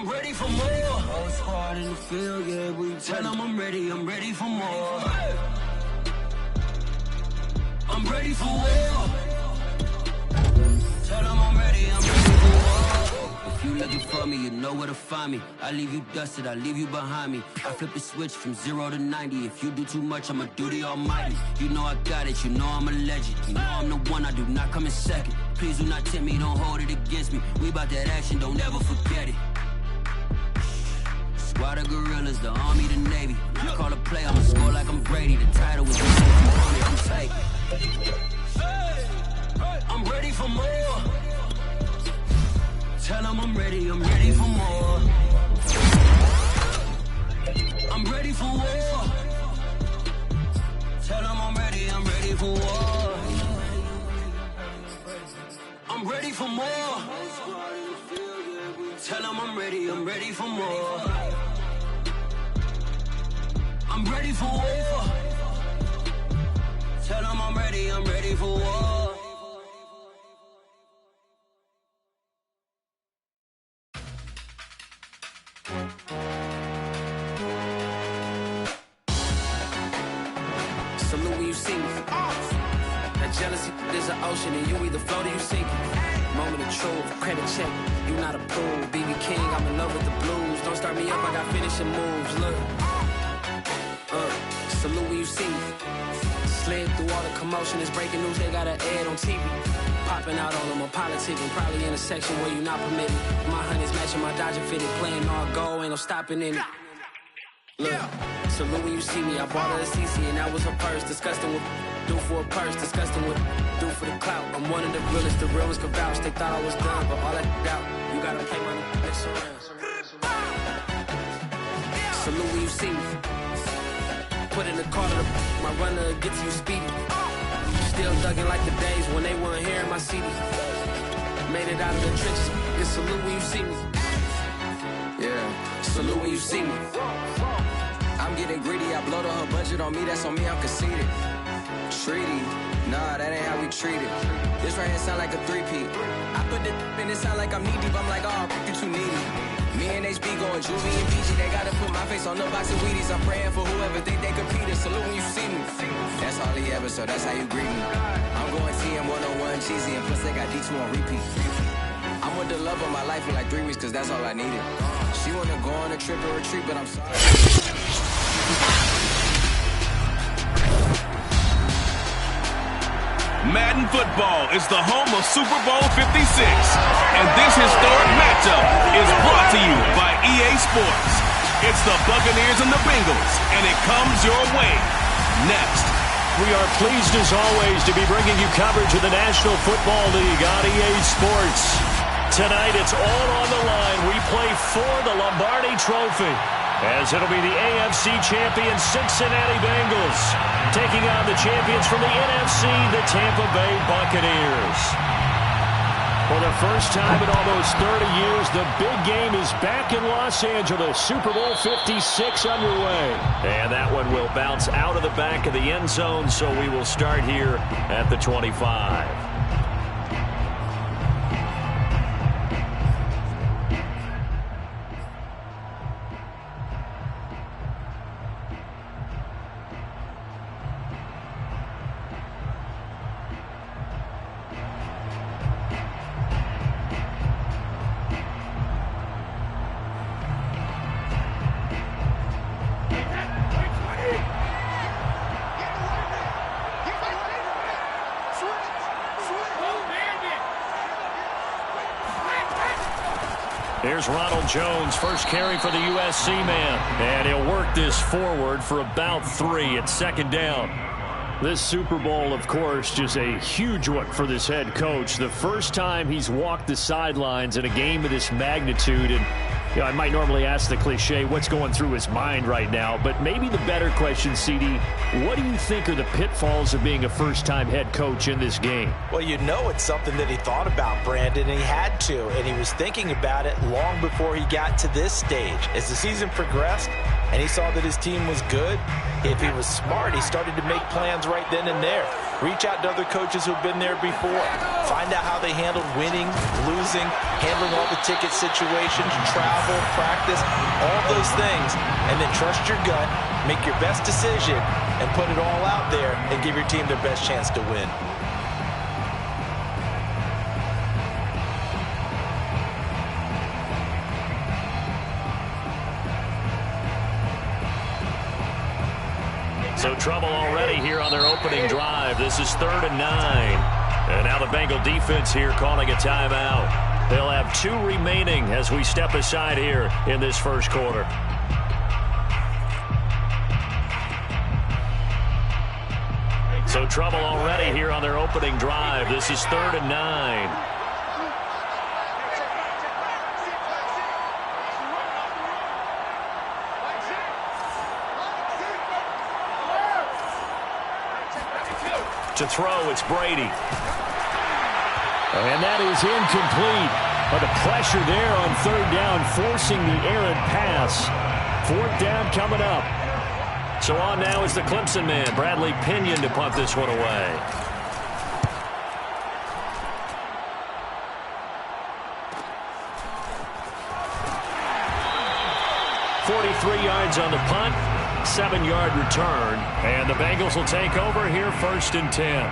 I'm ready for more. Whole squad in the field, yeah, we tell them I'm ready for more. I'm ready for war. Tell them I'm ready for war. If you looking for me, you know where to find me. I leave you dusted, I leave you behind me. I flip the switch from 0 to 90. If you do too much, I'ma do the almighty. You know I got it, you know I'm a legend. You know I'm the one, I do not come in second. Please do not tempt me, don't hold it against me. We bout that action, don't ever forget it. Squad of gorillas, the army, the navy. I call a play, I'ma score like I'm Brady. The title is I'm taking. I'm ready for more. Tell them I'm ready for more. I'm ready for war. Tell them I'm ready for war. I'm ready for more. Tell them I'm ready for more. I'm ready for war. Tell them I'm ready for war. Salute when you see me. That jealousy is an ocean and you either float or you sink. Moment of truth, credit check, you not approved. BB King, I'm in love with the blues. Don't start me up, I got finishing moves. Look, salute when you see me. Slid through all the commotion, it's breaking news, they got an ad on TV. Popping out on them, I'm politicking, probably in a section where you not permitted. My honey's matching my Dodger fitted, playing all go, ain't no stopping in it. Look, salute when you see me, I bought her a CC and that was her purse. Disgusting with do for a purse, disgusting with do for the clout. I'm one of the realest, the real ones can vouch. They thought I was done, but all that out, you gotta play my next around. Salute when you see me. Put in the car to my runner gets you speedy. Still thugging like the days when they weren't hearing my CD. Made it out of the trenches. Just salute when you see me. Yeah, salute when you see me. I'm getting greedy, I blow the whole budget on me, that's on me, I'm conceited. Treaty, nah, that ain't how we treat it. This right here sound like a three-peat. I put the in it sound like I'm knee-deep, I'm like, oh, you too needy. Me and HB going Juvie and BG, they gotta put my face on the box of Wheaties. I'm praying for whoever think they competed. Salute when you see me. That's all he ever, so that's how you greet me. I'm going TM 101 cheesy, and plus they got D2 on repeat. I'm with the love of my life for like 3 weeks, cause that's all I needed. She wanna go on a trip or retreat, but I'm sorry. Madden Football is the home of Super Bowl 56, and this historic matchup is brought to you by EA Sports. It's the Buccaneers and the Bengals, and it comes your way next. We are pleased as always to be bringing you coverage of the National Football League on EA Sports. Tonight it's all on the line. We play for the Lombardi Trophy, as it'll be the AFC champion Cincinnati Bengals taking on the champions from the NFC, the Tampa Bay Buccaneers. For the first time in almost 30 years, the big game is back in Los Angeles. Super Bowl 56 underway. And that one will bounce out of the back of the end zone, so we will start here at the 25. Here's Ronald Jones, first carry for the USC man. And he'll work this forward for about 3 at second down. This Super Bowl, of course, just a huge one for this head coach. The first time he's walked the sidelines in a game of this magnitude. And you know, I might normally ask the cliche, what's going through his mind right now? But maybe the better question, CD, what do you think are the pitfalls of being a first-time head coach in this game? Well, you know it's something that he thought about, Brandon, and he had to. And he was thinking about it long before he got to this stage. As the season progressed and he saw that his team was good, if he was smart, he started to make plans right then and there. Reach out to other coaches who've been there before. Find out how they handled winning, losing, handling all the ticket situations, travel, practice, all those things. And then trust your gut, make your best decision, and put it all out there and give your team their best chance to win. So trouble already here on their opening drive. This is 3rd and 9. And now the Bengal defense here calling a timeout. They'll have 2 remaining as we step aside here in this first quarter. So trouble already here on their opening drive. This is 3rd and 9. To throw, it's Brady. And that is incomplete. But the pressure there on 3rd down, forcing the errant pass. 4th down coming up. So on now is the Clemson man, Bradley Pinion, to punt this one away. .43 yards on the punt. 7-yard return, and the Bengals will take over here 1st and 10.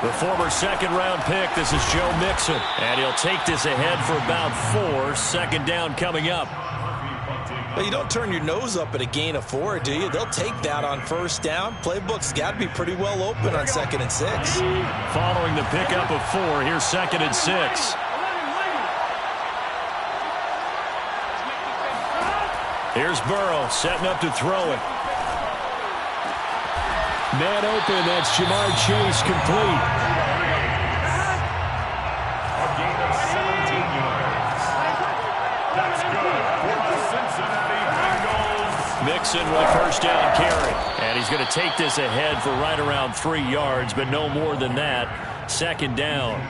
The former 2nd-round pick, this is Joe Mixon. And he'll take this ahead for about 4. 2nd down coming up. Well, you don't turn your nose up at a gain of 4, do you? They'll take that on 1st down. Playbook's got to be pretty well open on 2nd and 6. Following the pickup of 4, here's 2nd and 6. Here's Burrow setting up to throw it. Man open, that's Jamar Chase, complete. A gain of 17 yards. That's good for the Cincinnati Bengals. Mixon with a 1st down carry. And he's going to take this ahead for right around 3 yards, but no more than that. 2nd down.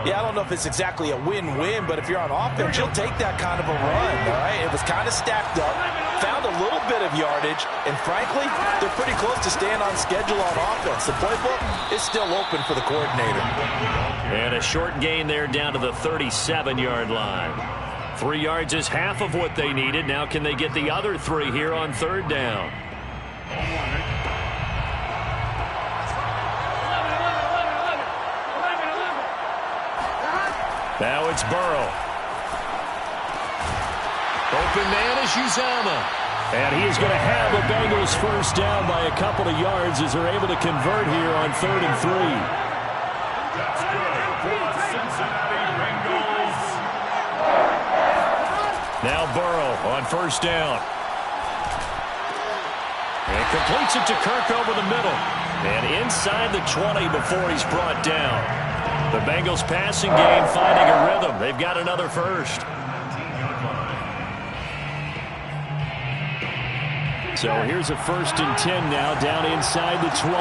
Yeah, I don't know if it's exactly a win-win, but if you're on offense, you'll take that kind of a run, all right? It was kind of stacked up, found a little bit of yardage, and frankly, they're pretty close to staying on schedule on offense. The playbook is still open for the coordinator. And a short gain there down to the 37-yard line. 3 yards is half of what they needed. Now can they get the other 3 here on 3rd down? Now it's Burrow. Open man is Uzama. And he is going to have the Bengals 1st down by a couple of yards as they're able to convert here on 3rd and 3. That's good for the Cincinnati Bengals. Now Burrow on 1st down. And completes it to Kirk over the middle. And inside the 20 before he's brought down. The Bengals passing game finding a rhythm. They've got another 1st. So here's a 1st and 10 now down inside the 20.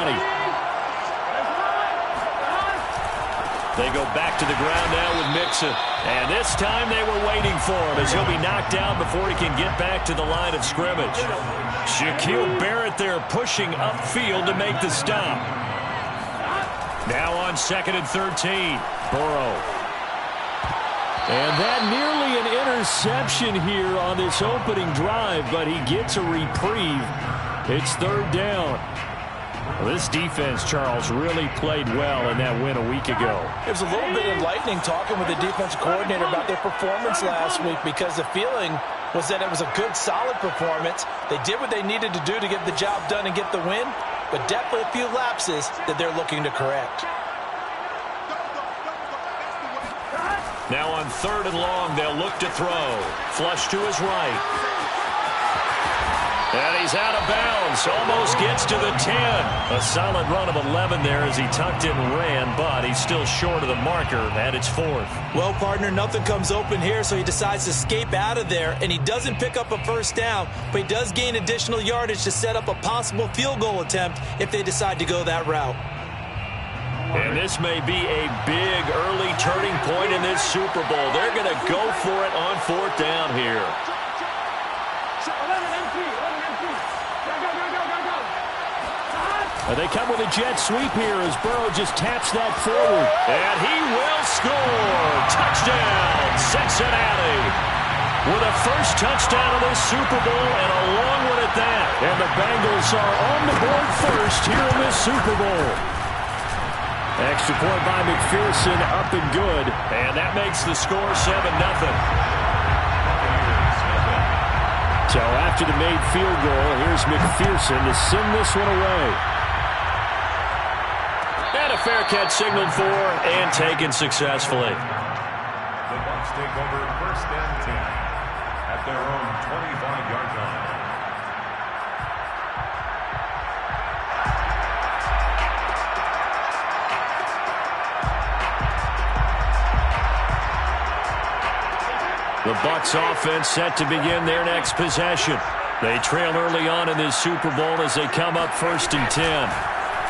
They go back to the ground now with Mixon. And this time they were waiting for him as he'll be knocked down before he can get back to the line of scrimmage. Shaquille Barrett there pushing upfield to make the stop. Now on 2nd and 13. Burrow. And that nearly an interception here on this opening drive, but he gets a reprieve. It's 3rd down. Well, this defense, Charles, really played well in that win a week ago. It was a little bit enlightening talking with the defensive coordinator about their performance last week because the feeling was that it was a good, solid performance. They did what they needed to do to get the job done and get the win, but definitely a few lapses that they're looking to correct. Now on 3rd and long, they'll look to throw. Flush to his right. And he's out of bounds. Almost gets to the 10. A solid run of 11 there as he tucked it and ran, but he's still short of the marker at its 4th. Well, partner, nothing comes open here, so he decides to escape out of there, and he doesn't pick up a first down, but he does gain additional yardage to set up a possible field goal attempt if they decide to go that route. And this may be a big early turning point in this Super Bowl. They're going to go for it on 4th down here. They come with a jet sweep here as Burrow just taps that forward. And he will score. Touchdown, Cincinnati. With a first touchdown of the Super Bowl and a long one at that. And the Bengals are on the board first here in this Super Bowl. Extra point by McPherson, up and good. And that makes the score 7-0. So after the made field goal, here's McPherson to send this one away. And a fair catch signaled for and taken successfully. The Bucs take over 1st and 10 at their own 25-yard line. The Bucs offense set to begin their next possession. They trail early on in this Super Bowl as they come up 1st and 10.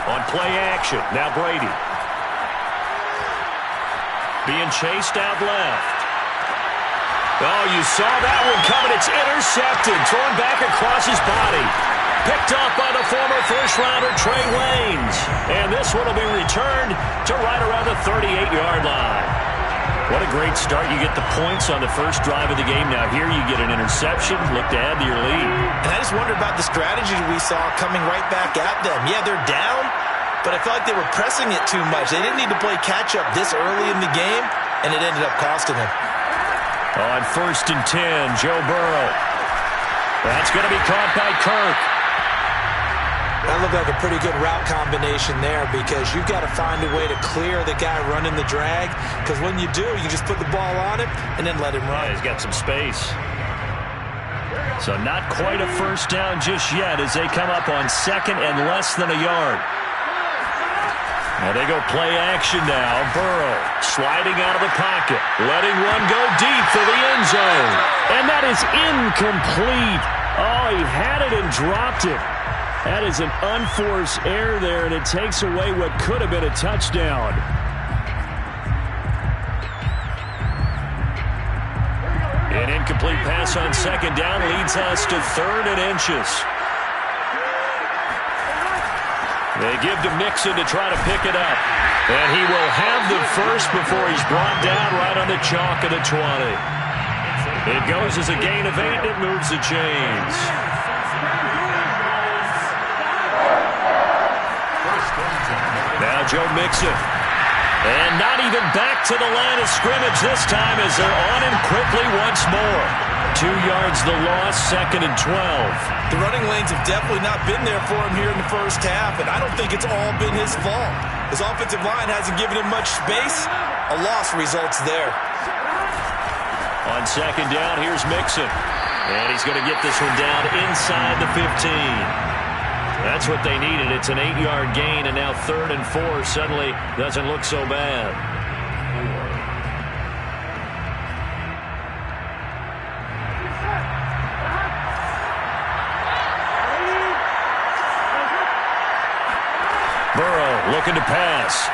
On play action, now Brady. Being chased out left. Oh, you saw that one coming. It's intercepted. Thrown back across his body. Picked off by the former first-rounder Trey Waynes. And this one will be returned to right around the 38-yard line. What a great start. You get the points on the first drive of the game. Now here you get an interception. Look to add to your lead. And I just wondered about the strategy we saw coming right back at them. Yeah, they're down, but I felt like they were pressing it too much. They didn't need to play catch-up this early in the game, and it ended up costing them. On 1st and 10, Joe Burrow. That's going to be caught by Kirk. That looked like a pretty good route combination there because you've got to find a way to clear the guy running the drag, because when you do, you just put the ball on him and then let him run. Yeah, he's got some space. So not quite a first down just yet as they come up on 2nd and less than a yard. Now they go play action now. Burrow sliding out of the pocket, letting one go deep for the end zone. And that is incomplete. Oh, he had it and dropped it. That is an unforced error there, and it takes away what could have been a touchdown. An incomplete pass on 2nd down leads us to 3rd and inches. They give to Mixon to try to pick it up. And he will have the first before he's brought down right on the chalk of the 20. It goes as a gain of 8, and it moves the chains. Now Joe Mixon. And not even back to the line of scrimmage this time as they're on him quickly once more. 2 yards the loss, 2nd and 12. The running lanes have definitely not been there for him here in the first half, and I don't think it's all been his fault. His offensive line hasn't given him much space. A loss results there. On 2nd down, here's Mixon. And he's going to get this one down inside the 15. That's what they needed. It's an 8-yard gain, and now 3rd and 4 suddenly doesn't look so bad. Burrow looking to pass.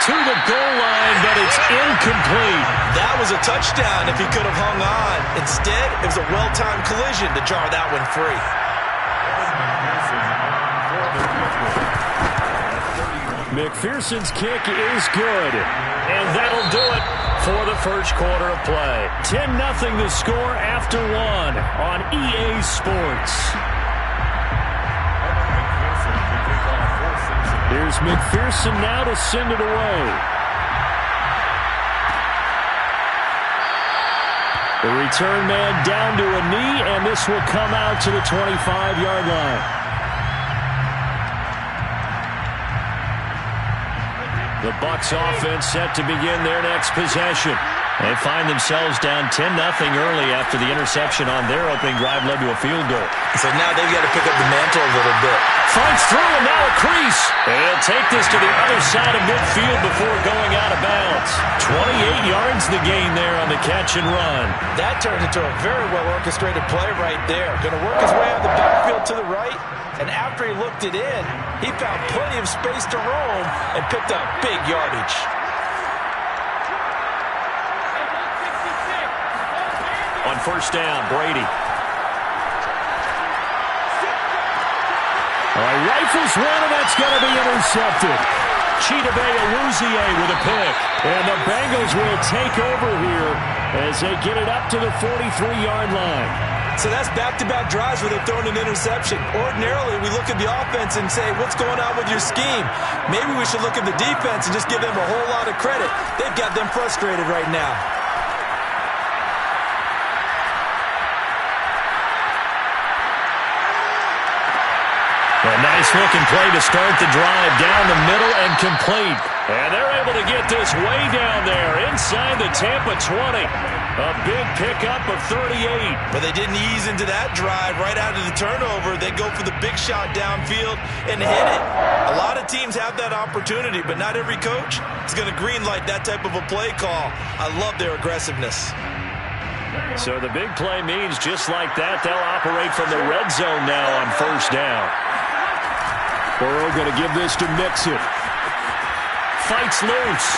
To the goal line, but it's incomplete. That was a touchdown if he could have hung on. Instead, it was a well-timed collision to jar that one free. McPherson's kick is good, and that'll do it for the first quarter of play. 10-0 the score after 1 on EA Sports. Here's McPherson now to send it away. The return man down to a knee, and this will come out to the 25-yard line. The Bucs offense set to begin their next possession. They find themselves down 10-0 early after the interception on their opening drive led to a field goal. So now they've got to pick up the mantle a little bit. Fights through and now a crease. And he'll take this to the other side of midfield before going out of bounds. 28 yards the gain there on the catch and run. That turned into a very well-orchestrated play right there. Going to work his way out of the backfield to the right. And after he looked it in, he found plenty of space to roam and picked up big yardage. On first down, Brady. Rifles one, and that's going to be intercepted. Chidobe Awuzie with a pick. And the Bengals will take over here as they get it up to the 43-yard line. So that's back-to-back drives where they've thrown an interception. Ordinarily, we look at the offense and say, what's going on with your scheme? Maybe we should look at the defense and just give them a whole lot of credit. They've got them frustrated right now. A nice-looking play to start the drive down the middle and complete. And they're able to get this way down there inside the Tampa 20. A big pickup of 38. But they didn't ease into that drive right out of the turnover. They go for the big shot downfield and hit it. A lot of teams have that opportunity, but not every coach is going to greenlight that type of a play call. I love their aggressiveness. So the big play means just like that, they'll operate from the red zone now on first down. Burrow going to give this to Mixon. Fights loose.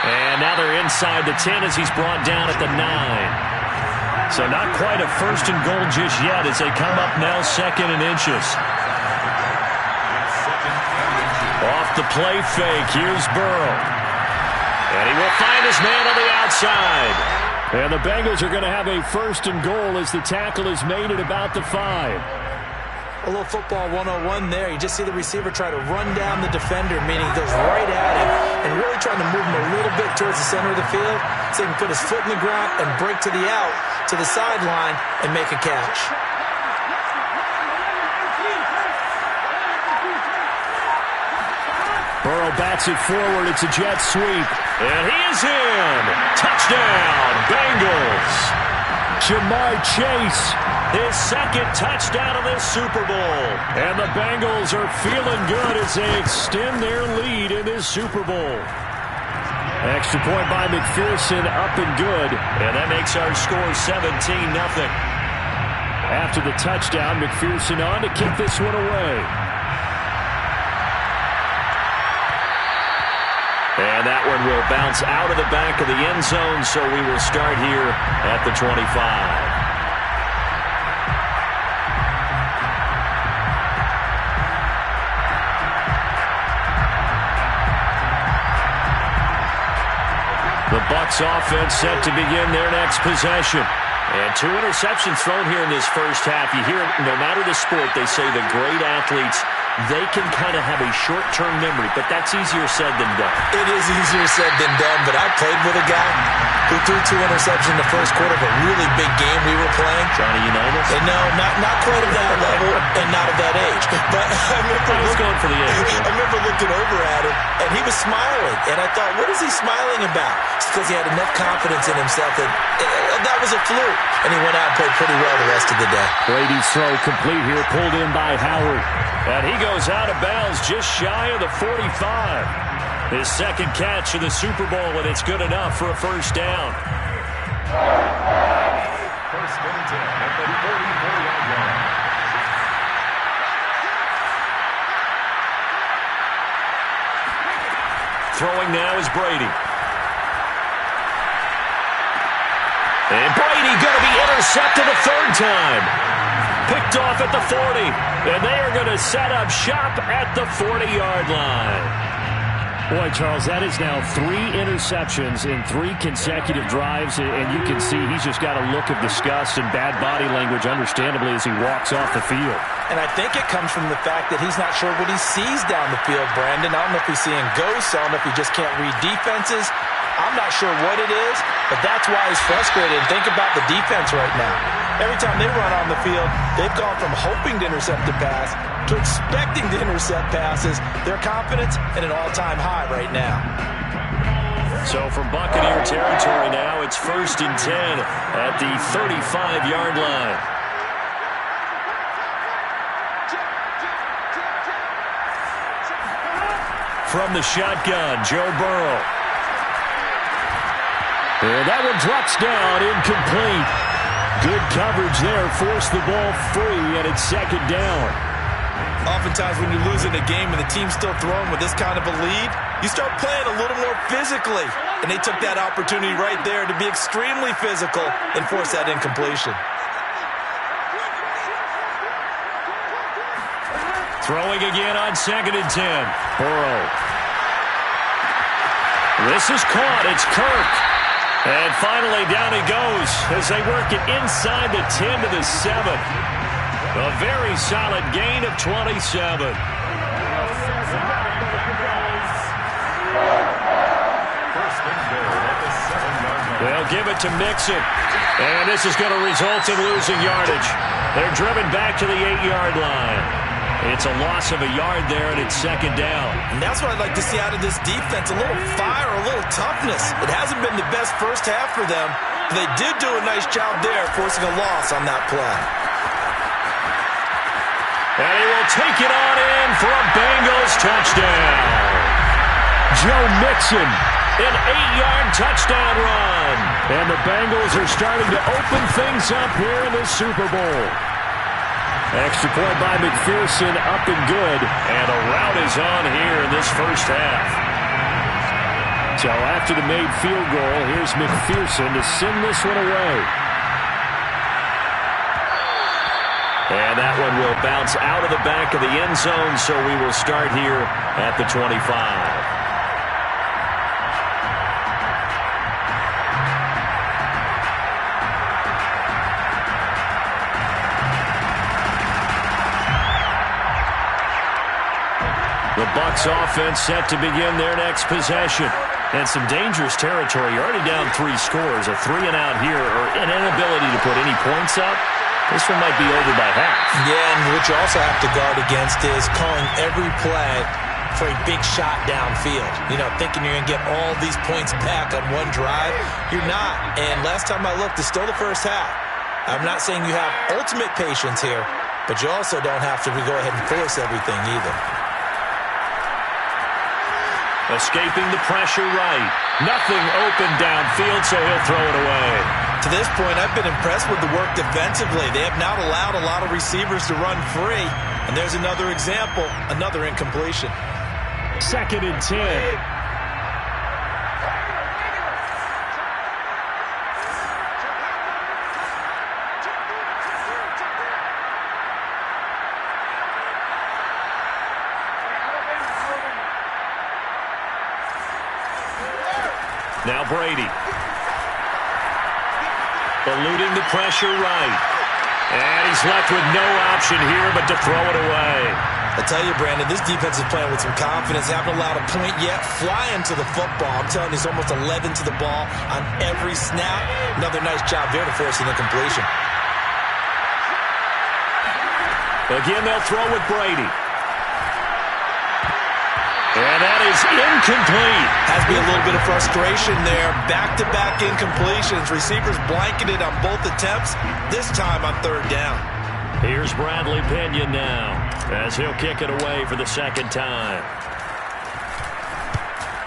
And now they're inside the 10 as he's brought down at the 9. So not quite a first and goal just yet as they come up now second and inches. Off the play fake, here's Burrow. And he will find his man on the outside. And the Bengals are going to have a first and goal as the tackle is made at about the 5. A little football 101 there. You just see the receiver try to run down the defender, meaning he goes right at him and really trying to move him a little bit towards the center of the field so he can put his foot in the ground and break to the out, to the sideline, and make a catch. Burrow bats it forward. It's a jet sweep. And he is in. Touchdown, Bengals. Jamar Chase, his second touchdown of this Super Bowl. And the Bengals are feeling good as they extend their lead in this Super Bowl. Extra point by McPherson, up and good. And that makes our score 17-0. After the touchdown, McPherson on to kick this one away. And that one will bounce out of the back of the end zone, so we will start here at the 25. The Bucs offense set to begin their next possession. And 2 interceptions thrown here in this first half. You hear it, no matter the sport, they say the great athletes, they can kind of have a short-term memory, but that's easier said than done. It is easier said than done, but I played with a guy who threw 2 interceptions in the first quarter of a really big game we were playing. Johnny Unitas? And no, not quite at that level and not at that age. But I remember going for the age. I remember looking over at him, and he was smiling. And I thought, what is he smiling about? It's because he had enough confidence in himself that that was a fluke. And he went out and played pretty well the rest of the day. Brady's throw complete here, pulled in by Howard. And he goes out of bounds just shy of the 45. His second catch of the Super Bowl, and it's good enough for a first down. First and 10 at the 44-yard line. Throwing now is Brady. And Brady going to be intercepted a third time. Picked off at the 40. And they are going to set up shop at the 40-yard line. Boy, Charles, that is now 3 interceptions in 3 consecutive drives. And you can see he's just got a look of disgust and bad body language, understandably, as he walks off the field. And I think it comes from the fact that he's not sure what he sees down the field, Brandon. I don't know if he's seeing ghosts. I don't know if he just can't read defenses. I'm not sure what it is, but that's why he's frustrated. And think about the defense right now. Every time they run on the field, they've gone from hoping to intercept a pass to expecting to intercept passes. Their confidence at an all-time high right now. So from Buccaneer territory now, it's 1st and 10 at the 35-yard line. From the shotgun, Joe Burrow. And that one drops down, incomplete. Good coverage there, forced the ball free, and it's 2nd down. Oftentimes when you're losing a game and the team's still throwing with this kind of a lead, you start playing a little more physically. And they took that opportunity right there to be extremely physical and force that incompletion. Throwing again on 2nd and 10. Burrow. This is caught. It's Kirk. And finally down he goes as they work it inside the 10 to the 7. A very solid gain of 27. They'll give it to Mixon. And this is going to result in losing yardage. They're driven back to the 8-yard line. It's a loss of a yard there, and it's 2nd down. And that's what I'd like to see out of this defense, a little fire, a little toughness. It hasn't been the best first half for them, but they did do a nice job there forcing a loss on that play. And he will take it on in for a Bengals touchdown. Joe Mixon, an 8-yard touchdown run. And the Bengals are starting to open things up here in the Super Bowl. Extra point by McPherson, up and good. And a rout is on here in this first half. So after the made field goal, here's McPherson to send this one away. And that one will bounce out of the back of the end zone, so we will start here at the 25. The Bucs offense set to begin their next possession. And some dangerous territory. You're already down 3 scores. A 3-and-out here, or an inability to put any points up. This one might be over by half. Yeah, and what you also have to guard against is calling every play for a big shot downfield. You know, thinking you're going to get all these points back on one drive. You're not. And last time I looked, it's still the first half. I'm not saying you have ultimate patience here, but you also don't have to go ahead and force everything either. Escaping the pressure right. Nothing open downfield, so he'll throw it away. To this point, I've been impressed with the work defensively. They have not allowed a lot of receivers to run free. And there's another example, another incompletion. 2nd and 10. Now Brady. Eluding the pressure right. And he's left with no option here but to throw it away. I tell you, Brandon, this defense is playing with some confidence. Haven't allowed a point yet. Flying to the football. I'm telling you, it's almost 11 to the ball on every snap. Another nice job there to force an incompletion. Again, they'll throw with Brady. And that is incomplete. Has to be a little bit of frustration there. Back-to-back incompletions. Receivers blanketed on both attempts. This time on 3rd down. Here's Bradley Pinion now as he'll kick it away for the 2nd time.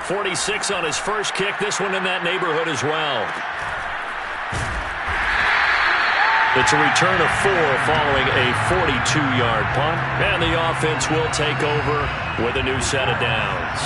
46 on his first kick. This one in that neighborhood as well. It's a return of 4 following a 42-yard punt. And the offense will take over with a new set of downs.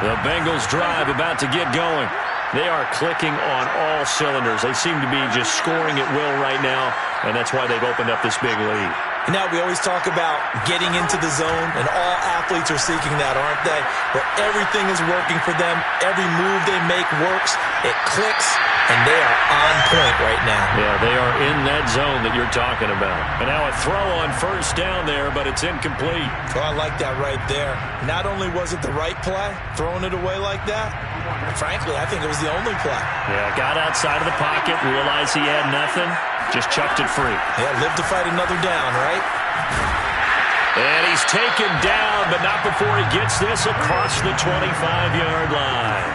The Bengals drive about to get going. They are clicking on all cylinders. They seem to be just scoring at will right now, and that's why they've opened up this big lead. You know, we always talk about getting into the zone, and all athletes are seeking that, aren't they? Where everything is working for them, every move they make works, it clicks, and they are on point right now. Yeah, they are in that zone that you're talking about. And now a throw on 1st down there, but it's incomplete. Oh, I like that right there. Not only was it the right play, throwing it away like that, frankly, I think it was the only play. Yeah, got outside of the pocket, realized he had nothing, just chucked it free. Yeah, live to fight another down, right? And he's taken down, but not before he gets this across the 25-yard line.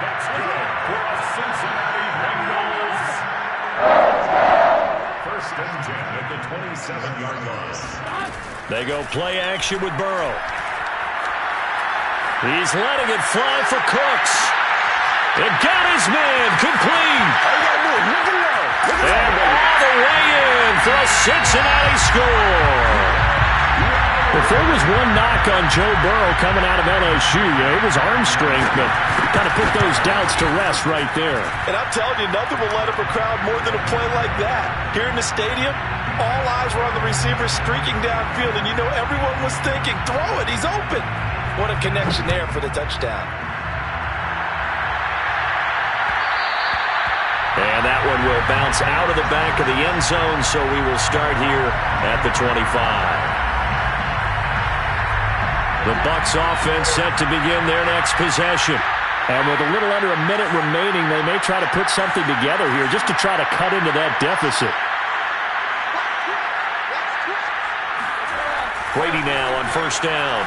That's good for the Cincinnati Bengals. First and 10 at the 27-yard line. They go play action with Burrow. He's letting it fly for Cooks. It got his man complete. And all the way in for a Cincinnati score. If there was one knock on Joe Burrow coming out of LSU, it was arm strength, but kind of put those doubts to rest right there. And I'm telling you, nothing will let up a crowd more than a play like that. Here in the stadium, all eyes were on the receiver streaking downfield, and you know everyone was thinking, throw it, he's open. What a connection there for the touchdown. And that one will bounce out of the back of the end zone, so we will start here at the 25. The Bucs offense set to begin their next possession. And with a little under a minute remaining, they may try to put something together here just to try to cut into that deficit. Brady now on first down.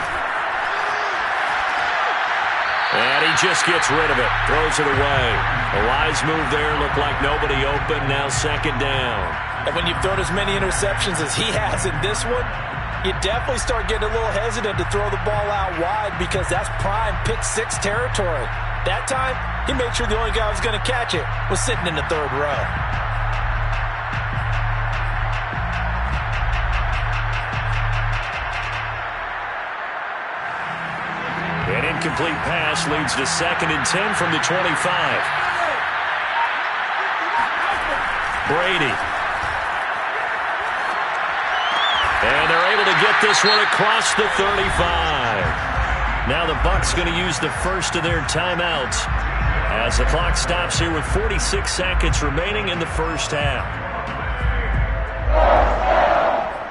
And he just gets rid of it. Throws it away. A wise move there. Looked like nobody open. Now second down. And when you've thrown as many interceptions as he has in this one, you definitely start getting a little hesitant to throw the ball out wide because that's prime pick-six territory. That time, he made sure the only guy who was going to catch it was sitting in the third row. An incomplete pass leads to second and 10 from the 25. Brady. And they're able to get this one across the 35. Now the Bucs going to use the first of their timeouts as the clock stops here with 46 seconds remaining in the first half.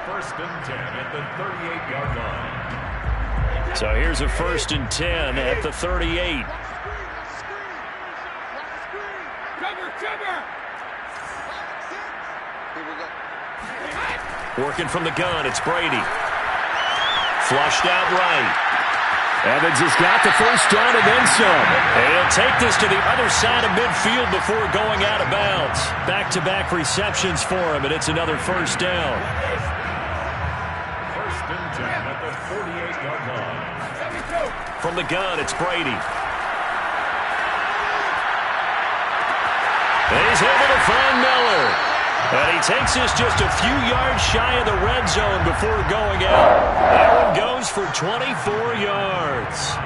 First and 10 at the 38-yard line. So here's a first and 10 at the 38. Working from the gun, it's Brady. Flushed out right. Evans has got the first down and then some. And he'll take this to the other side of midfield before going out of bounds. Back-to-back receptions for him, and it's another first down. First and 10 at the 48-yard line. From the gun, it's Brady. And he's able to find Miller. And he takes this just a few yards shy of the red zone before going out. That one goes for 24 yards.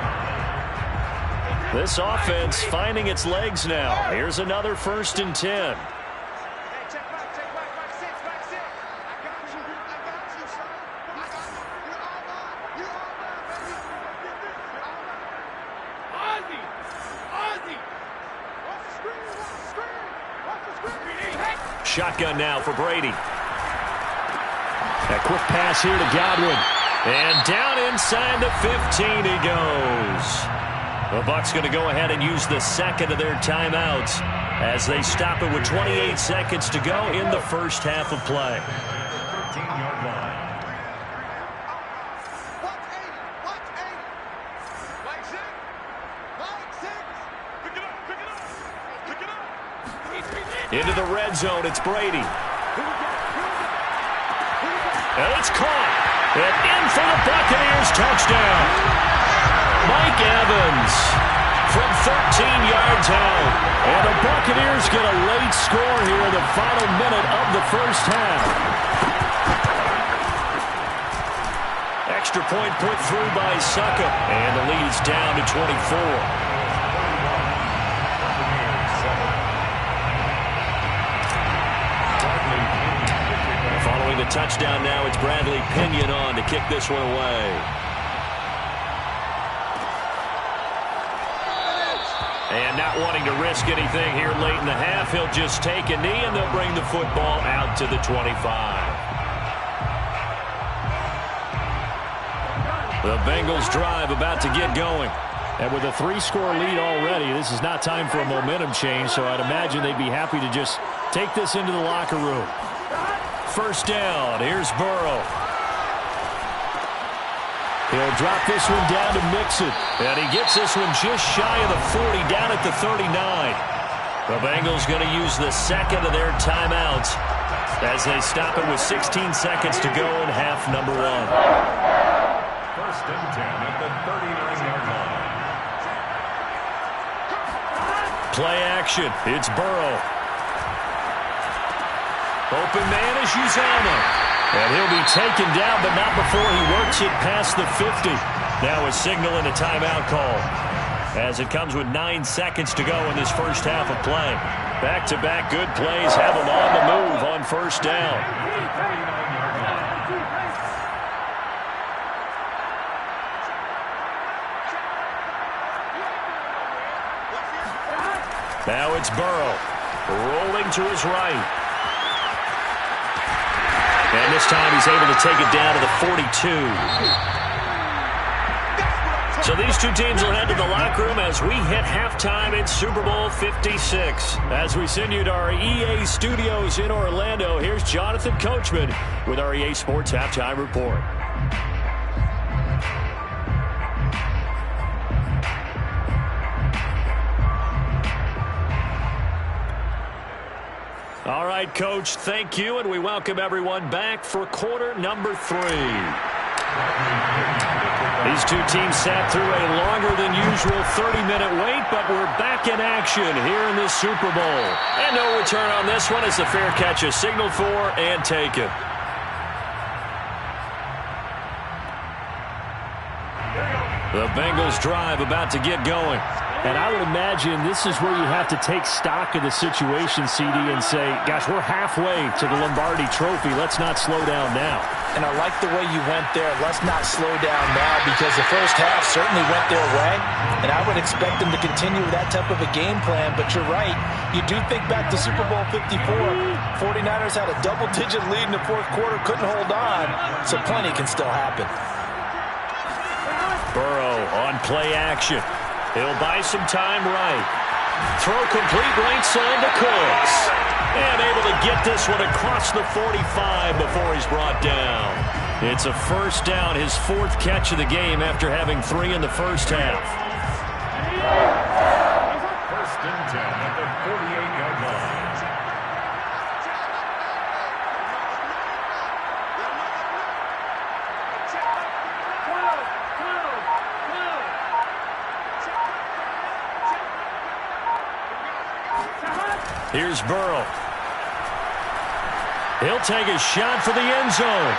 This offense finding its legs now. Here's another first and 10. Shotgun now for Brady. A quick pass here to Godwin. And down inside the 15 he goes. The Bucs going to go ahead and use the second of their timeouts as they stop it with 28 seconds to go in the first half of play. 13-yard line. Into the red zone, it's Brady. And it's caught. And in for the Buccaneers, touchdown. Mike Evans from 13 yards out. And the Buccaneers get a late score here in the final minute of the first half. Extra point put through by Suckup. And the lead's down to 24. Following the touchdown now, it's Bradley Pinion on to kick this one away. And not wanting to risk anything here late in the half, he'll just take a knee and they'll bring the football out to the 25. The Bengals drive about to get going. And with a 3-score lead already, this is not time for a momentum change, so I'd imagine they'd be happy to just take this into the locker room. First down, here's Burrow. He'll drop this one down to Mixon. And he gets this one just shy of the 40, down at the 39. The Bengals going to use the second of their timeouts as they stop it with 16 seconds to go in half number 1. First and 10 at the 39-yard line. Play action. It's Burrow. Open man is Uzomah. And he'll be taken down, but not before he works it past the 50. Now a signal and a timeout call, as it comes with 9 seconds to go in this first half of play. Back-to-back good plays have him on the move on first down. Now it's Burrow, rolling to his right. And this time he's able to take it down to the 42. So these two teams will head to the locker room as we hit halftime in Super Bowl 56. As we send you to our EA studios in Orlando, here's Jonathan Coachman with our EA Sports Halftime Report. All right, Coach, thank you, and we welcome everyone back for quarter number 3. These two teams sat through a longer than usual 30-minute wait, but we're back in action here in this Super Bowl. And no return on this one as the fair catch is signaled for and taken. The Bengals drive about to get going. And I would imagine this is where you have to take stock of the situation, CD, and say, gosh, we're halfway to the Lombardi Trophy. Let's not slow down now. And I like the way you went there. Let's not slow down now, because the first half certainly went their way. And I would expect them to continue with that type of a game plan. But you're right. You do think back to Super Bowl 54. 49ers had a double-digit lead in the fourth quarter, couldn't hold on. So plenty can still happen. Burrow on play action. He'll buy some time right. Throw complete right side to Cooks. And able to get this one across the 45 before he's brought down. It's a first down, his 4th catch of the game after having 3 in the first half. First and 10 at the 48-yard line. Here's Burrow. He'll take a shot for the end zone.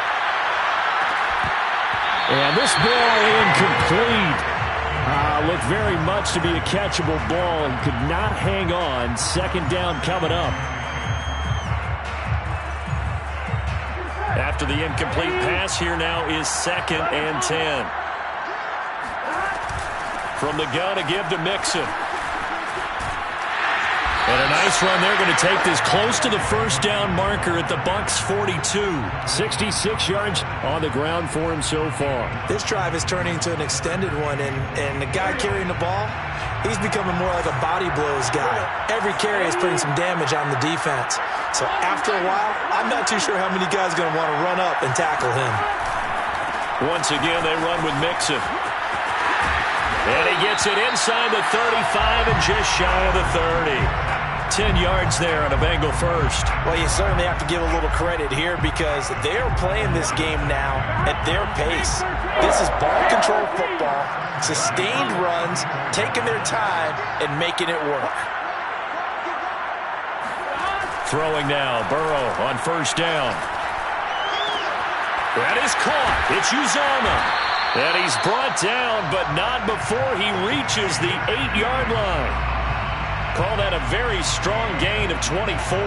And this ball incomplete. Looked very much to be a catchable ball and could not hang on. Second down coming up. After the incomplete pass, here now is 2nd and 10. From the gun to give to Mixon. And a nice run. They're going to take this close to the first down marker at the Bucs 42. 66 yards on the ground for him so far. This drive is turning into an extended one, and the guy carrying the ball, he's becoming more like a body blows guy. Every carry is putting some damage on the defense. So after a while, I'm not too sure how many guys are going to want to run up and tackle him. Once again, they run with Mixon. And he gets it inside the 35 and just shy of the 30. 10 yards there on a Bengal first. Well, you certainly have to give a little credit here because they're playing this game now at their pace. This is ball control football, sustained runs, taking their time, and making it work. Throwing now, Burrow on first down. That is caught. It's Uzomah. And he's brought down, but not before he reaches the 8-yard line. Call that a very strong gain of 24. A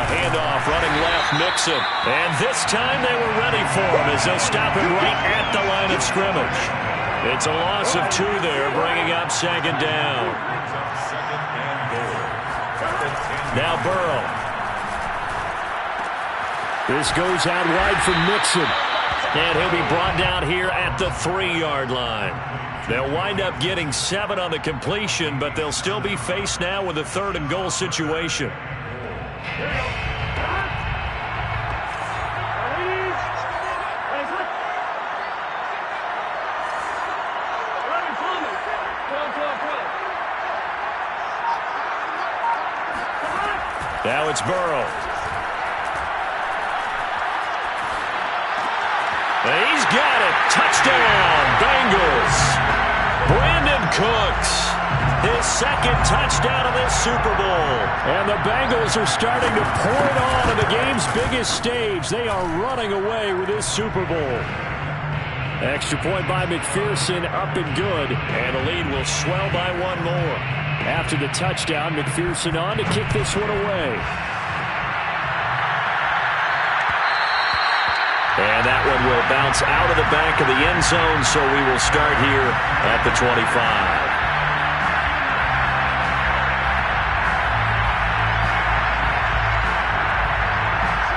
handoff running left, Mixon. And this time they were ready for him as they'll stop him right at the line of scrimmage. It's a loss of 2 there, bringing up 2nd down. Now Burrow. This goes out wide for Mixon. And he'll be brought down here at the 3-yard line. They'll wind up getting 7 on the completion, but they'll still be faced now with a 3rd and goal situation. Now it's Burrow. He's got it. Touchdown, Bengals. Brandon Cooks, his second touchdown of this Super Bowl. And the Bengals are starting to pour it on the game's biggest stage. They are running away with this Super Bowl. Extra point by McPherson, up and good. And the lead will swell by one more. After the touchdown, McPherson on to kick this one away. And that one will bounce out of the back of the end zone, so we will start here at the 25.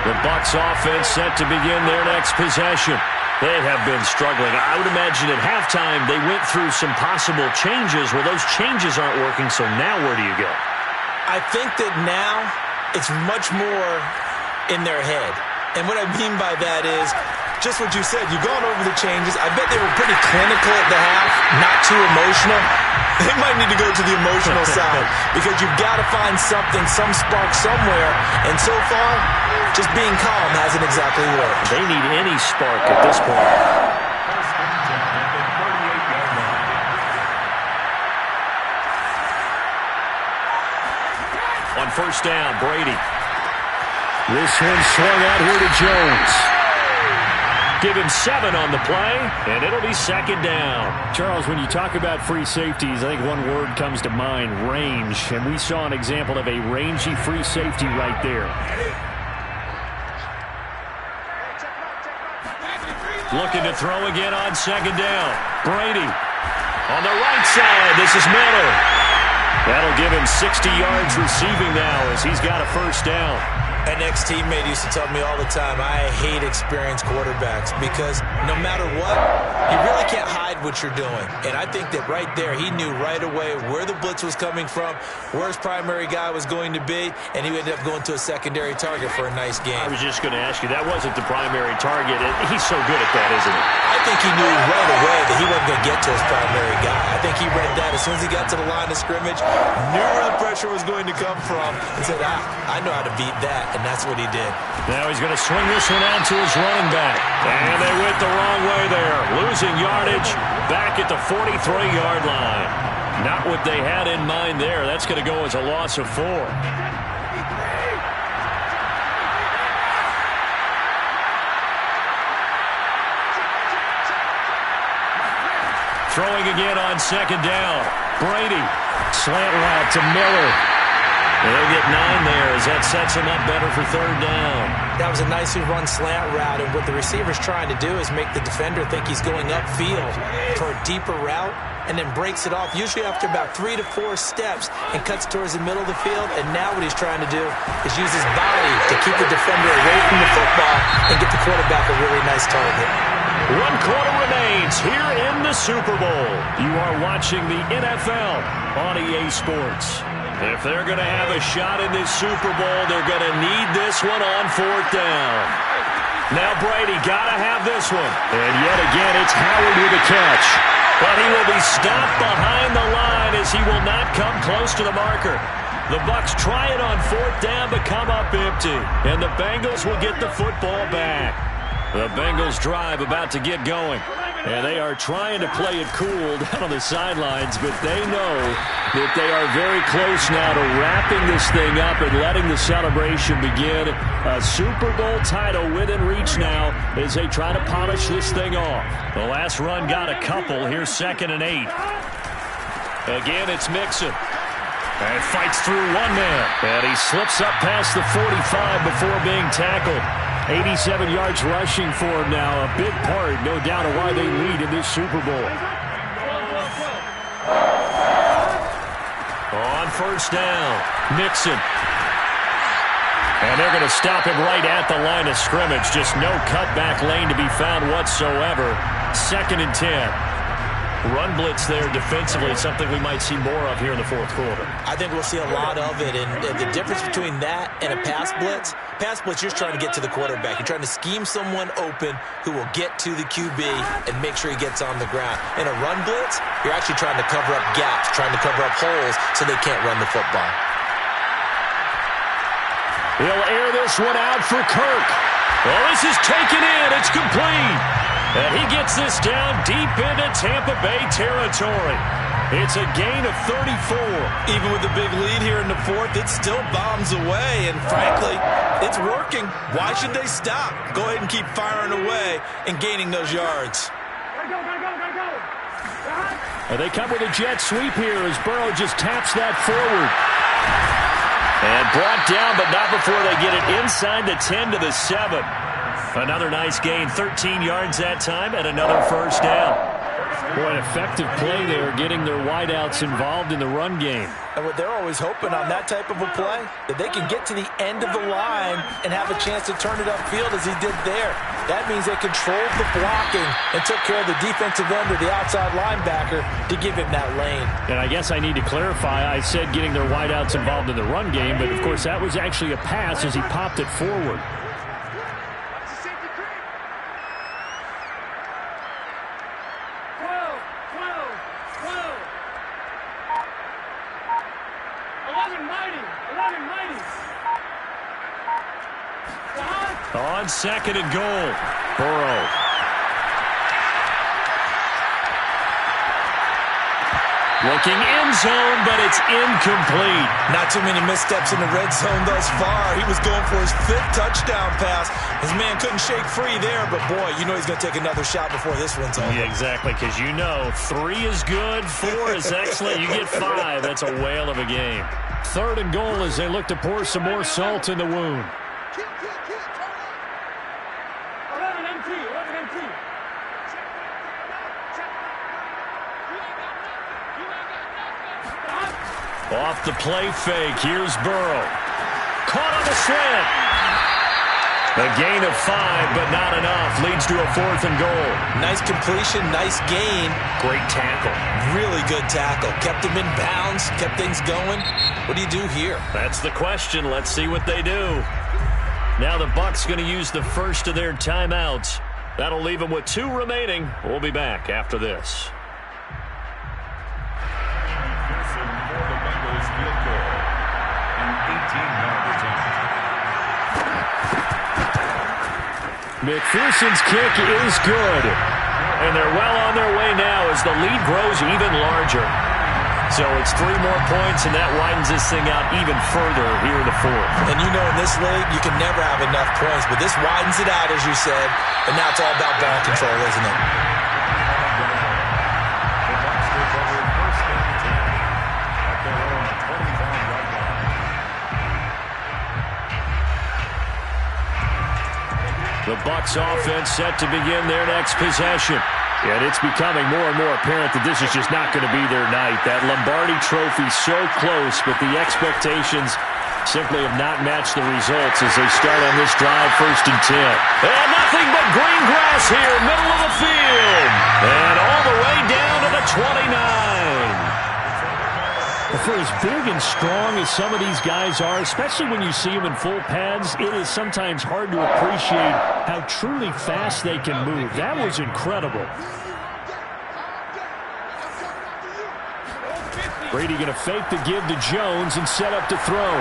The Bucs offense set to begin their next possession. They have been struggling. I would imagine at halftime they went through some possible changes. Well, those changes aren't working, so now where do you go? I think that now it's much more in their head. And what I mean by that is just what you said. You've gone over the changes. I bet they were pretty clinical at the half, not too emotional. They might need to go to the emotional side because you've got to find something, some spark somewhere. And so far, just being calm hasn't exactly worked. They need any spark at this point. On first down, Brady. This one swung out here to Jones. Give him 7 on the play, and it'll be second down. Charles, when you talk about free safeties, I think one word comes to mind, range. And we saw an example of a rangy free safety right there. Looking to throw again on second down. Brady on the right side. This is Miller. That'll give him 60 yards receiving now as he's got a first down. An ex-teammate used to tell me all the time, I hate experienced quarterbacks because no matter what, you really can't hide what you're doing. And I think that right there, he knew right away where the blitz was coming from, where his primary guy was going to be, and he ended up going to a secondary target for a nice game. I was just going to ask you, that wasn't the primary target. He's so good at that, isn't he? I think he knew right away that he wasn't going to get to his primary guy. I think he read that as soon as he got to the line of scrimmage, knew where the pressure was going to come from, and said, I know how to beat that. And that's what he did. Now he's going to swing this one out to his running back. And they went the wrong way there. Losing yardage back at the 43-yard line. Not what they had in mind there. That's going to go as a loss of 4. Throwing again on second down. Brady. Slant route to Miller. They'll get 9 there as that sets him up better for third down. That was a nicely run slant route, and what the receiver's trying to do is make the defender think he's going upfield for a deeper route and then breaks it off, usually after about 3 to 4 steps, and cuts towards the middle of the field. And now what he's trying to do is use his body to keep the defender away from the football and get the quarterback a really nice target. 1 quarter remains here in the Super Bowl. You are watching the NFL on EA Sports. If they're going to have a shot in this Super Bowl, they're going to need this one on fourth down. Now Brady got to have this one. And yet again, it's Howard with a catch. But he will be stopped behind the line as he will not come close to the marker. The Bucs try it on fourth down but come up empty. And the Bengals will get the football back. The Bengals drive about to get going. And they are trying to play it cool down on the sidelines, but they know that they are very close now to wrapping this thing up and letting the celebration begin. A Super Bowl title within reach now as they try to polish this thing off. The last run got a couple. Here's 2nd and 8. Again, it's Mixon. And fights through one man. And he slips up past the 45 before being tackled. 87 yards rushing for him now. A big part, no doubt, of why they lead in this Super Bowl. On first down, Mixon. And they're going to stop him right at the line of scrimmage. Just no cutback lane to be found whatsoever. 2nd and 10. Run blitz there defensively, something we might see more of here in the fourth quarter. I think we'll see a lot of it, and the difference between that and a pass blitz, you're just trying to get to the quarterback. You're trying to scheme someone open who will get to the QB and make sure he gets on the ground. In a run blitz, you're actually trying to cover up gaps, trying to cover up holes so they can't run the football. He'll air this one out for Kirk. Well, this is taken in. It's complete. And he gets this down deep into Tampa Bay territory. It's a gain of 34. Even with the big lead here in the fourth, it still bombs away. And frankly, it's working. Why should they stop? Go ahead and keep firing away and gaining those yards. And they come with a jet sweep here as Burrow just taps that forward. And brought down, but not before they get it inside the 10 to the 7. Another nice gain, 13 yards that time, and another first down. Boy, an effective play there, getting their wideouts involved in the run game. And what they're always hoping on that type of a play, that they can get to the end of the line and have a chance to turn it upfield as he did there. That means they controlled the blocking and took care of the defensive end or the outside linebacker to give him that lane. And I guess I need to clarify, I said getting their wideouts involved in the run game, but of course that was actually a pass as he popped it forward. On second and goal, Burrow. Looking end zone, but it's incomplete. Not too many missteps in the red zone thus far. He was going for his 5th touchdown pass. His man couldn't shake free there, but boy, you know he's going to take another shot before this one's over. Yeah, exactly, because you know 3 is good, 4 is excellent. You get 5. That's a whale of a game. Third and goal as they look to pour some more salt in the wound. Off the play fake, here's Burrow. Caught on the slant. A gain of 5, but not enough. Leads to a 4th and goal. Nice completion, nice gain. Great tackle. Really good tackle. Kept him in bounds, kept things going. What do you do here? That's the question. Let's see what they do. Now the Bucs going to use the first of their timeouts. That'll leave them with 2 remaining. We'll be back after this. McPherson's kick is good. And they're well on their way now as the lead grows even larger. So it's 3 more points, and that widens this thing out even further here in the fourth. And you know in this league, you can never have enough points, but this widens it out, as you said, and now it's all about ball control, isn't it? The Bucs offense set to begin their next possession. And it's becoming more and more apparent that this is just not going to be their night. That Lombardi trophy so close, but the expectations simply have not matched the results as they start on this drive, 1st and 10. And nothing but green grass here, middle of the field. And all the way down to the 29. For as big and strong as some of these guys are, especially when you see them in full pads, it is sometimes hard to appreciate how truly fast they can move. That was incredible. Brady going to fake the give to Jones and set up to throw.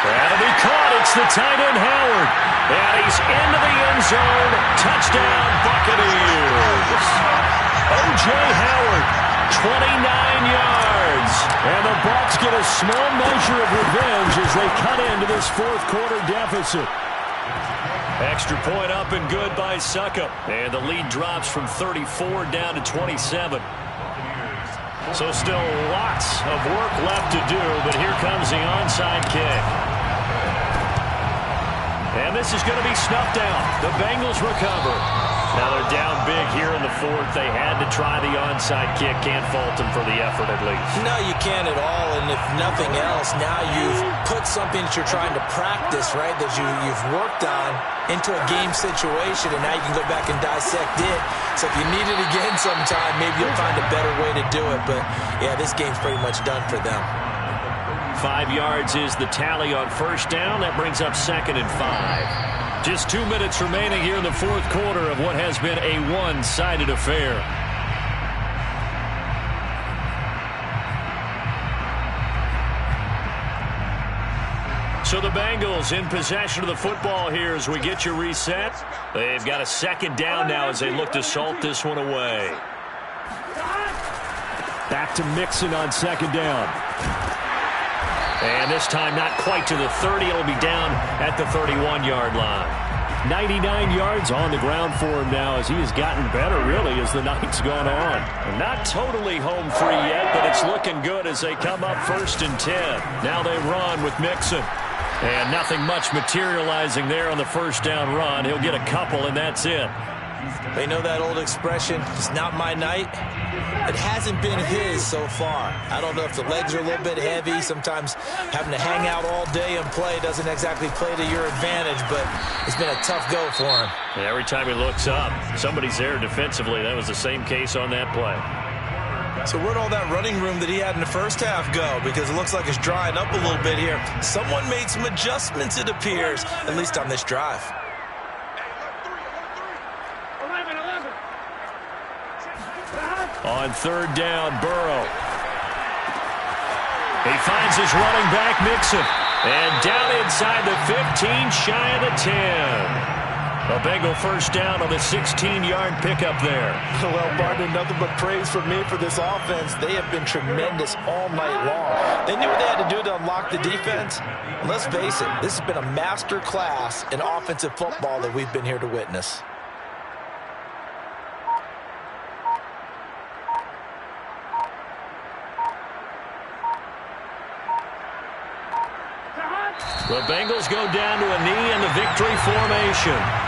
That'll be caught. It's the tight end, Howard. And he's into the end zone. Touchdown, Buccaneers. O.J. Howard, 29 yards. And the Bucs get a small measure of revenge as they cut into this 4th quarter deficit. Extra point up and good by Suckup. And the lead drops from 34 down to 27. So still lots of work left to do, but here comes the onside kick. And this is going to be snuffed out. The Bengals recover. Now they're down big here in the fourth. They had to try the onside kick. Can't fault them for the effort at least. No, you can't at all. And if nothing else, now you've put something that you're trying to practice, right, that you've worked on into a game situation, and now you can go back and dissect it. So if you need it again sometime, maybe you'll find a better way to do it. But, yeah, this game's pretty much done for them. 5 yards is the tally on first down. That brings up 2nd and 5. Just 2 minutes remaining here in the fourth quarter of what has been a one-sided affair. So the Bengals in possession of the football here as we get you reset. They've got a 2nd down now as they look to salt this one away. Back to Mixon on 2nd down. And this time not quite to the 30. It'll be down at the 31-yard line. 99 yards on the ground for him now as he has gotten better, really, as the night's gone on. And not totally home free yet, but it's looking good as they come up 1st and 10. Now they run with Mixon. And nothing much materializing there on the first down run. He'll get a couple, and that's it. They know that old expression, it's not my night. It hasn't been his so far. I don't know if the legs are a little bit heavy. Sometimes having to hang out all day and play doesn't exactly play to your advantage, but it's been a tough go for him. And every time he looks up, somebody's there defensively. That was the same case on that play. So where'd all that running room that he had in the first half go? Because it looks like it's drying up a little bit here. Someone made some adjustments, it appears, at least on this drive. On 3rd down, Burrow. He finds his running back, Mixon. And down inside the 15, shy of the 10. A Bengal first down on the 16-yard pickup there. Well, Barton, nothing but praise from me for this offense. They have been tremendous all night long. They knew what they had to do to unlock the defense. Let's face it, this has been a master class in offensive football that we've been here to witness. The Bengals go down to a knee in the victory formation.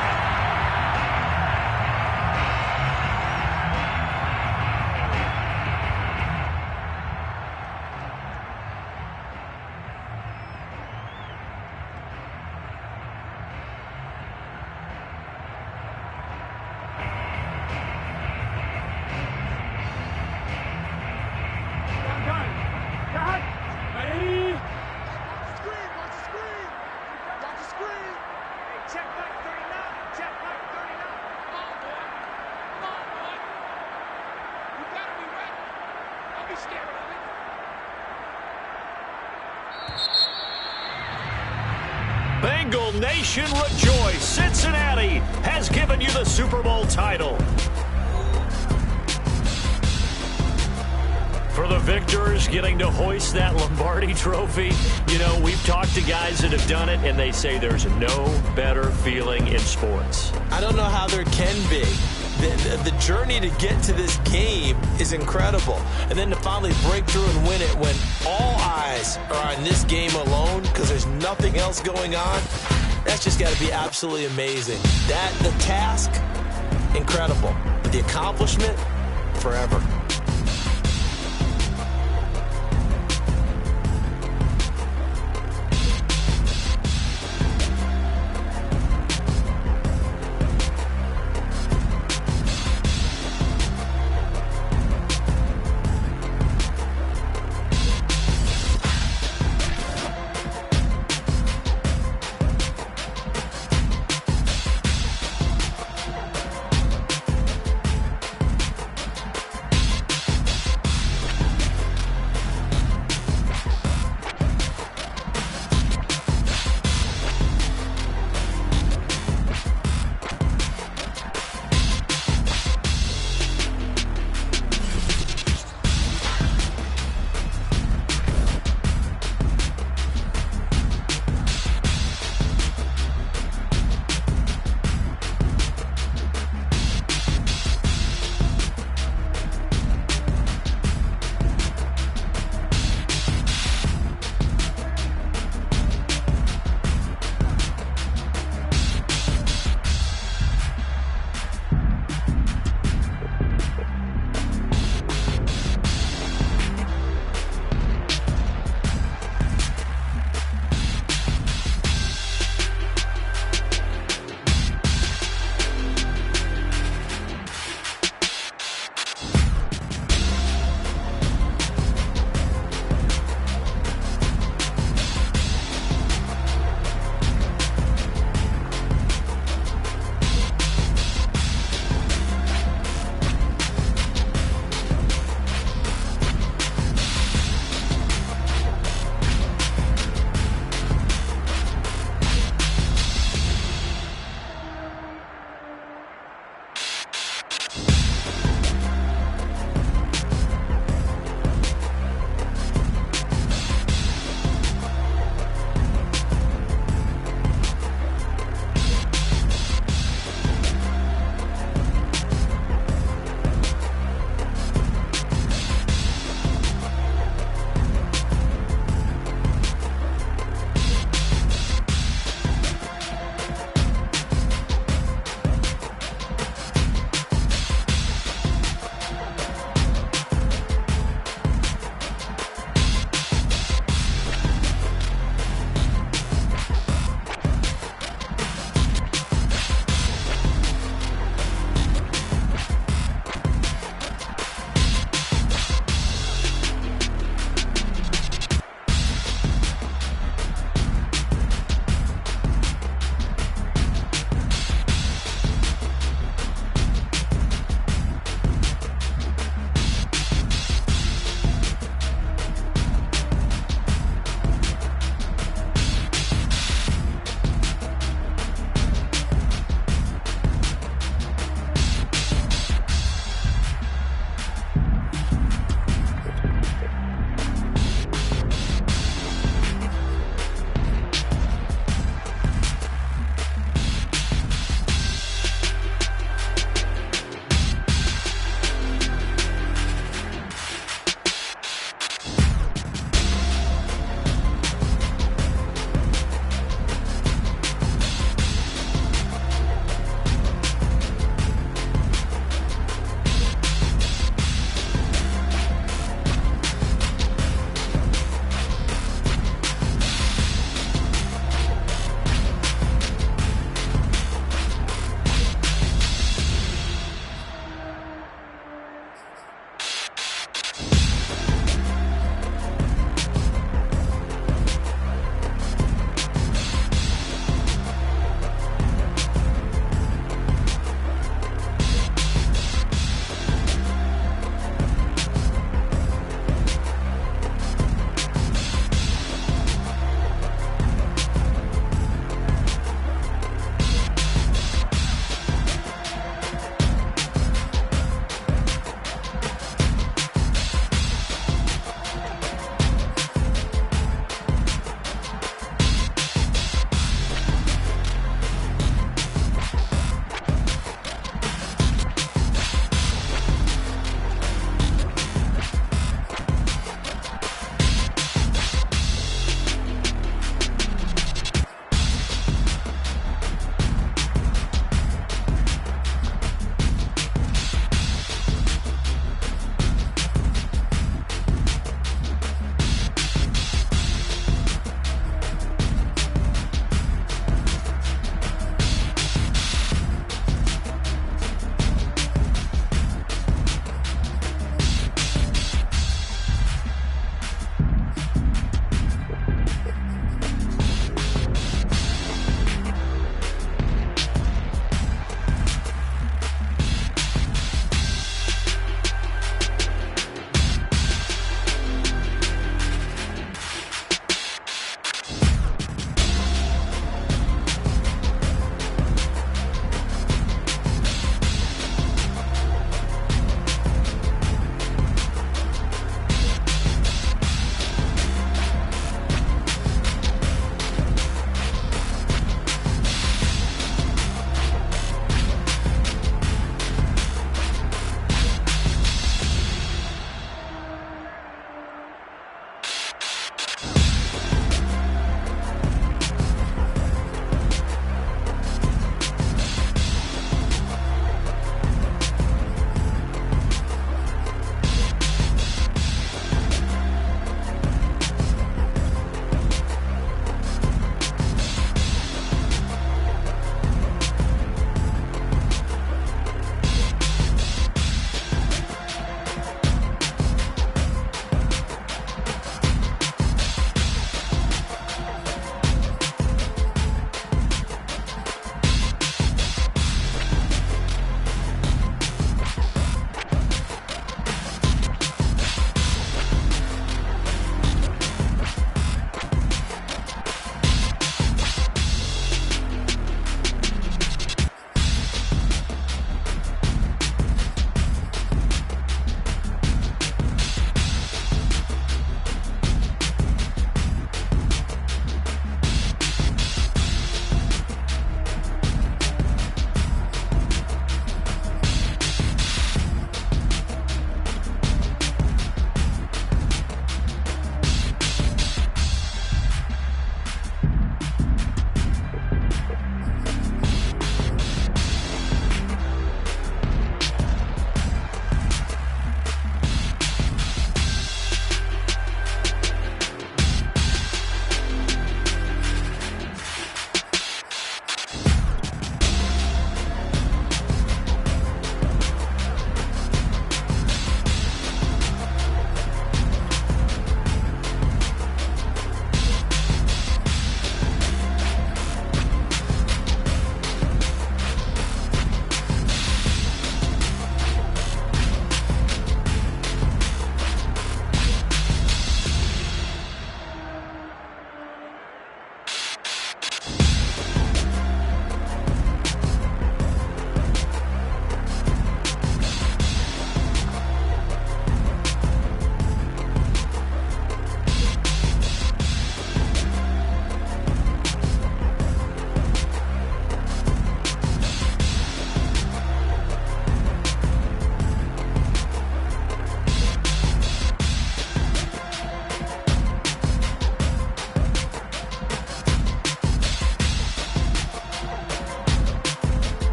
Bengal Nation rejoice. Cincinnati has given you the Super Bowl title. For the victors getting to hoist that Lombardi trophy, you know, we've talked to guys that have done it, and they say there's no better feeling in sports. I don't know how there can be. The journey to get to this game is incredible. And then to finally break through and win it when all eyes are on this game alone because there's nothing else going on, that's just got to be absolutely amazing. The task, incredible. But the accomplishment, forever.